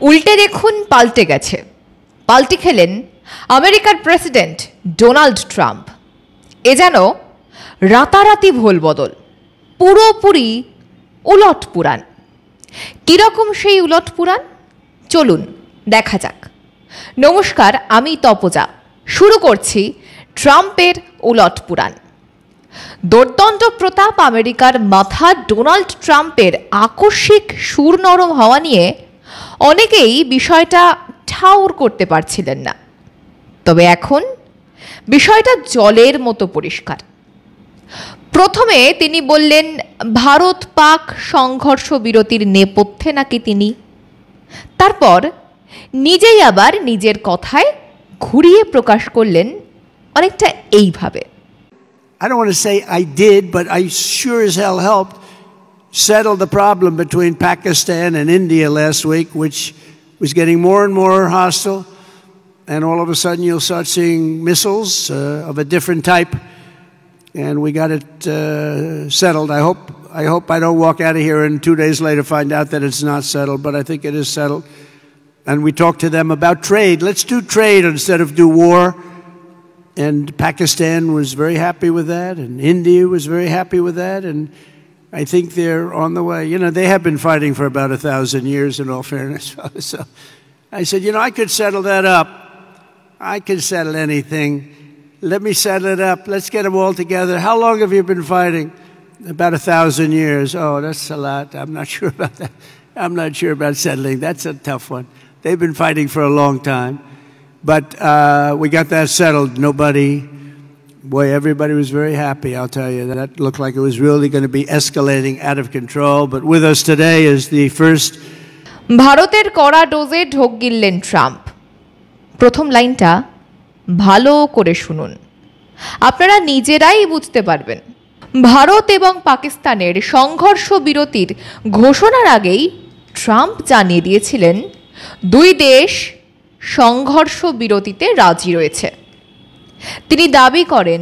উল্টে দেখুন পাল্টে গেছে। পাল্টে খেলেন আমেরিকার প্রেসিডেন্ট ডোনাল্ড ট্রাম্প। এ যেন রাতারাতি ভোল বদল, পুরোপুরি উলট পুরাণ। কীরকম সেই উলট পুরাণ চলুন দেখা যাক। নমস্কার, আমি তপজা। শুরু করছি ট্রাম্পের উলট পুরাণ। দোর্দণ্ড প্রতাপ আমেরিকার মাথা ডোনাল্ড ট্রাম্পের আকস্মিক সুর নরম হওয়া নিয়ে অনেকেই বিষয়টা ঠাউর করতে পারছিলেন না। তবে এখন বিষয়টা জলের মতো পরিষ্কার। প্রথমে তিনি বললেন ভারত পাক সংঘর্ষ বিরতির নেপথ্যে নাকি তিনি। তারপর নিজেই আবার নিজের কথায় ঘুরিয়ে প্রকাশ করলেন অনেকটা এইভাবে। I don't want to say I did, but I sure as hell helped settle the problem between Pakistan and India last week, which was getting more and more hostile. And all of a sudden you'll start seeing missiles of a different type. And we got it settled. I hope I don't walk out of here and 2 days later find out that it's not settled, but I think it is settled. And we talked to them about trade. Let's do trade instead of do war. And Pakistan was very happy with that, and India was very happy with that, and I think they're on the way. You know, they have been fighting for about 1,000 years, in all fairness. So I said, you know, I could settle that up. I could settle anything. Let me settle it up. Let's get them all together. How long have you been fighting? About 1,000 years. Oh, that's a lot. I'm not sure about that. I'm not sure about settling. That's a tough one. They've been fighting for a long time. But we got that settled. Everybody was very happy, I'll tell you. That looked like it was really going to be escalating out of control. But with us today is the first... ভারতের কড়া ডোজে ঢোক গিললেন Trump. প্রথম লাইনটা ভালো করে শুনুন, আপনারা নিজেরাই বুঝতে পারবেন। ভারত এবং পাকিস্তানের সংঘর্ষ বিরতির ঘোষণার আগেই ট্রাম্প জানিয়ে দিয়েছিলেন দুই দেশ সংঘর্ষ বিরতিতে রাজি রয়েছে। তিনি দাবি করেন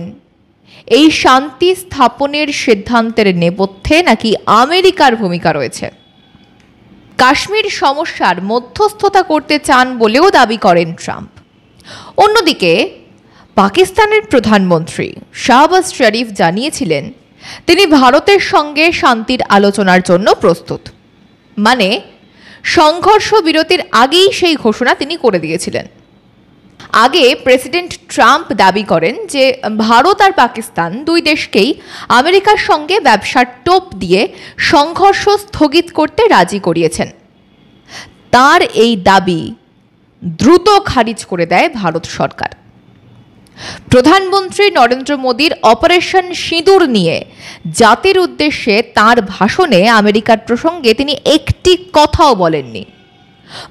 এই শান্তি স্থাপনের সিদ্ধান্তের নেপথ্যে নাকি আমেরিকার ভূমিকা রয়েছে। কাশ্মীর সমস্যার মধ্যস্থতা করতে চান বলেও দাবি করেন ট্রাম্প। অন্যদিকে পাকিস্তানের প্রধানমন্ত্রী শাহবাজ শরীফ জানিয়েছিলেন তিনি ভারতের সঙ্গে শান্তির আলোচনার জন্য প্রস্তুত। মানে সংঘর্ষ বিরতির আগেই সেই ঘোষণা তিনি করে দিয়েছিলেন। আগে প্রেসিডেন্ট ট্রাম্প দাবি করেন যে ভারত আর পাকিস্তান দুই দেশকেই আমেরিকার সঙ্গে ব্যবসার টোপ দিয়ে সংঘর্ষ স্থগিত করতে রাজি করিয়েছেন। তার এই দাবি দ্রুত খারিজ করে দেয় ভারত সরকার। প্রধানমন্ত্রী নরেন্দ্র মোদীর অপারেশন সিঁদুর নিয়ে জাতির উদ্দেশ্যে তার ভাষণে আমেরিকার প্রসঙ্গে তিনি একটি কথাও বলেননি,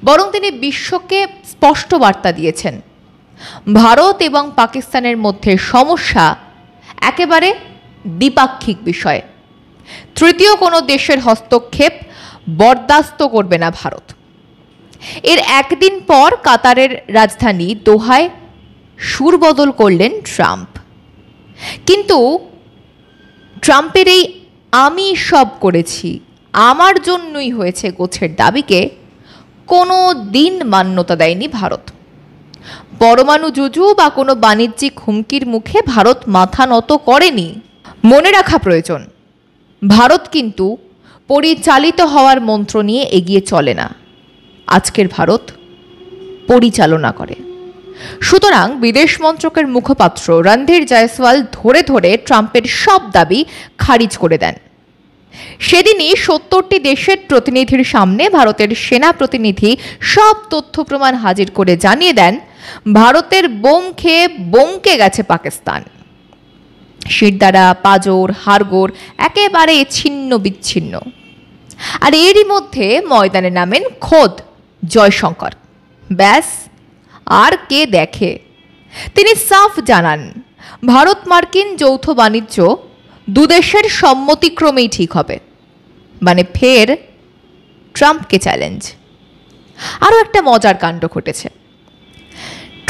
বরং তিনি বিশ্বকে স্পষ্ট বার্তা দিয়েছেন ভারত এবং পাকিস্তানের মধ্যে সমস্যা একেবারে দ্বিপাক্ষিক বিষয়। তৃতীয় কোনো দেশের হস্তক্ষেপ বরদাস্ত করবে না ভারত। এর একদিন পর কাতারের রাজধানী দোহায় সুর বদল করলেন ট্রাম্প। কিন্তু ট্রাম্পের এই আমি সব করেছি, আমার জন্যই হয়েছে গোছের দাবিকে কোনো দিন মান্যতা দেয়নি ভারত। পরমাণু যুদ্ধ বা কোনো বাণিজ্যিক হুমকির মুখে ভারত মাথা নত করেনি। মনে রাখা প্রয়োজন, ভারত কিন্তু পরিচালিত হওয়ার মন্ত্র নিয়ে এগিয়ে চলে না। আজকের ভারত পরিচালনা করে। সুতরাং বিদেশ মন্ত্রকের মুখপাত্র রণধীর জয়সওয়াল ধরে ধরে ট্রাম্পের সব দাবি খারিজ করে দেন। সেদিনই 70টি দেশের প্রতিনিধির সামনে ভারতের সেনা প্রতিনিধি সব তথ্য প্রমাণ হাজির করে জানিয়ে দেন ভারতের বোম খেয়ে বমকে গেছে পাকিস্তান। শিরদাঁড়া, পাজর, হাড়গোড় একেবারে ছিন্ন বিচ্ছিন্ন। আর এরই মধ্যে ময়দানে নামেন খোদ জয়শঙ্কর। ব্যাস, আর কে দেখে? তিনি সাফ জানান ভারত মার্কিন যৌথ বাণিজ্য দুদেশের সম্মতিক্রমেই ঠিক হবে। মানে ফের ট্রাম্পকে চ্যালেঞ্জ। আরও একটা মজার কাণ্ড ঘটেছে।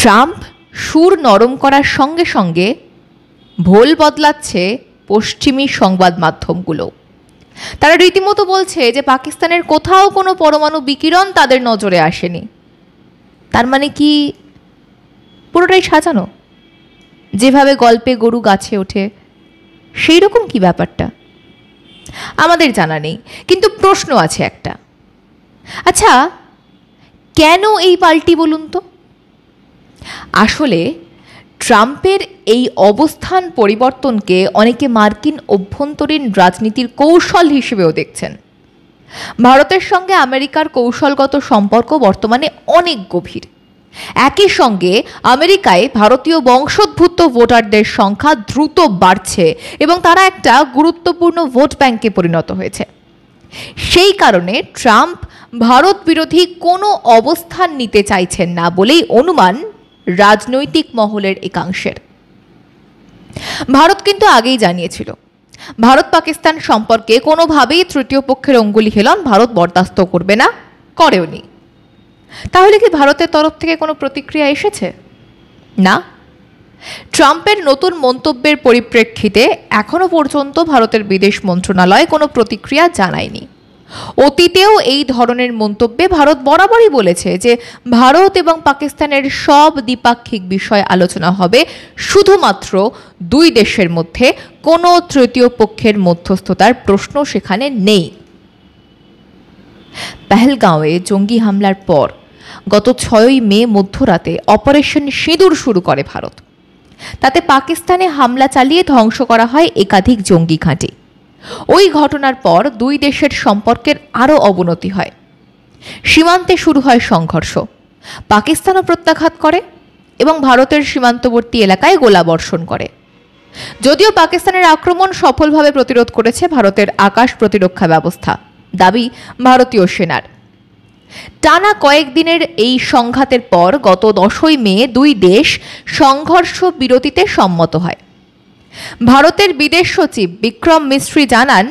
ট্রাম্প সুর নরম করার সঙ্গে সঙ্গে ভোল বদলাচ্ছে পশ্চিমী সংবাদ মাধ্যমগুলো। তারা রীতিমতো বলছে যে পাকিস্তানের কোথাও কোনো পরমাণু বিকিরণ তাদের নজরে আসেনি। তার মানে কি পুরোটাই সাজানো? যেভাবে গল্পে গরু গাছে ওঠে সেই রকম কি ব্যাপারটা? আমাদের জানা নেই, কিন্তু প্রশ্ন আছে একটা। আচ্ছা, কেন এই পাল্টি বলুন তো? আসলে ট্রাম্পের এই অবস্থান পরিবর্তনকে অনেকে মার্কিন অভ্যন্তরীণ রাজনীতির কৌশল হিসেবেও দেখছেন। ভারতের সঙ্গে আমেরিকার কৌশলগত সম্পর্ক বর্তমানে অনেক গভীর। একই সঙ্গে আমেরিকায় ভারতীয় বংশোদ্ভূত ভোটারদের সংখ্যা দ্রুত বাড়ছে এবং তারা একটা গুরুত্বপূর্ণ ভোট ব্যাংকে পরিণত হয়েছে। সেই কারণে ট্রাম্প ভারত বিরোধী কোনো অবস্থান নিতে চাইছেন না বলেই অনুমান রাজনৈতিক মহলের একাংশের। ভারত কিন্তু আগেই জানিয়েছিল ভারত পাকিস্তান সম্পর্কে কোনোভাবেই তৃতীয় পক্ষের অঙ্গুলি হেলন ভারত বরদাস্ত করবে না, করেওনি। তাহলে কি ভারতের তরফ থেকে কোনো প্রতিক্রিয়া এসেছে? না। ট্রাম্পের নতুন মন্তব্যের পরিপ্রেক্ষিতে এখনো পর্যন্ত ভারতের বিদেশ মন্ত্রণালয় কোনো প্রতিক্রিয়া জানায়নি। অতীতেও এই ধরনের মন্তব্যে ভারত বরাবরই বলেছে যে ভারত এবং পাকিস্তানের সব দ্বিপাক্ষিক বিষয় আলোচনা হবে শুধুমাত্র দুই দেশের মধ্যে, কোনো তৃতীয় পক্ষের মধ্যস্থতার প্রশ্ন সেখানে নেই। পেহেলগাঁওয়ে জঙ্গি হামলার পর গত 6ই মে মধ্যরাতে অপারেশন সিঁদুর শুরু করে ভারত। তাতে পাকিস্তানে হামলা চালিয়ে ধ্বংস করা হয় একাধিক জঙ্গি ঘাঁটি। ওই ঘটনার পর দুই দেশের সম্পর্কের আরও অবনতি হয়। সীমান্তে শুরু হয় সংঘর্ষ। পাকিস্তানও প্রত্যাঘাত করে এবং ভারতের সীমান্তবর্তী এলাকায় গোলাবর্ষণ করে। যদিও পাকিস্তানের আক্রমণ সফলভাবে প্রতিরোধ করেছে ভারতের আকাশ প্রতিরক্ষা ব্যবস্থা, দাবি ভারতীয় সেনার। টানা কয়েকদিনের এই সংঘাতের পর গত 10ই মে দুই দেশ সংঘর্ষ বিরতিতে সম্মত হয়। ভারতের বিদেশ সচিব বিক্রম মিস্ত্রি জানান,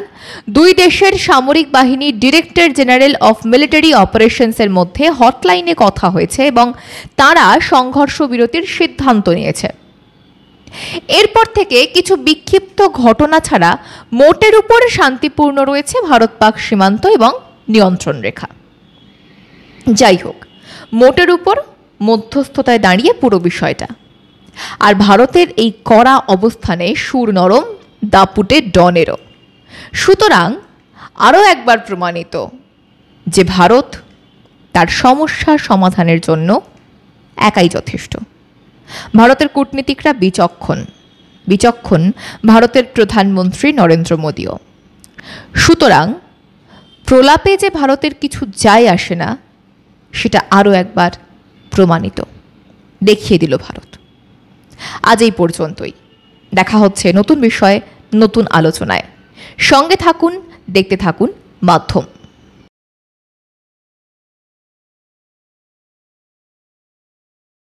দুই দেশের সামরিক বাহিনীর ডিরেক্টর জেনারেল অফ মিলিটারি অপারেশনসের মধ্যে হটলাইনে কথা হয়েছে এবং তারা সংঘর্ষ বিরতির সিদ্ধান্ত নিয়েছে। এরপর থেকে কিছু বিক্ষিপ্ত ঘটনা ছাড়া মোটের উপর শান্তিপূর্ণ রয়েছে ভারত পাক সীমান্ত এবং নিয়ন্ত্রণ রেখা। যাই হোক, মোটের উপর মধ্যস্থতায় দাঁড়িয়ে পুরো বিষয়টা। আর ভারতের এই কড়া অবস্থানে সুর নরম দাপুটে ডনেরও। সুতরাং আরও একবার প্রমাণিত যে ভারত তার সমস্যা সমাধানের জন্য একাই যথেষ্ট। ভারতের কূটনীতিকরা বিচক্ষণ ভারতের প্রধানমন্ত্রী নরেন্দ্র মোদীও। সুতরাং প্রলাপে যে ভারতের কিছু যায় আসে না সেটা আরও একবার প্রমাণিত, দেখিয়ে দিল ভারত। আজ এই পর্যন্তই। দেখা হচ্ছে নতুন বিষয়ে, নতুন আলোচনায়। সঙ্গে থাকুন, দেখতে থাকুন মাধ্যম।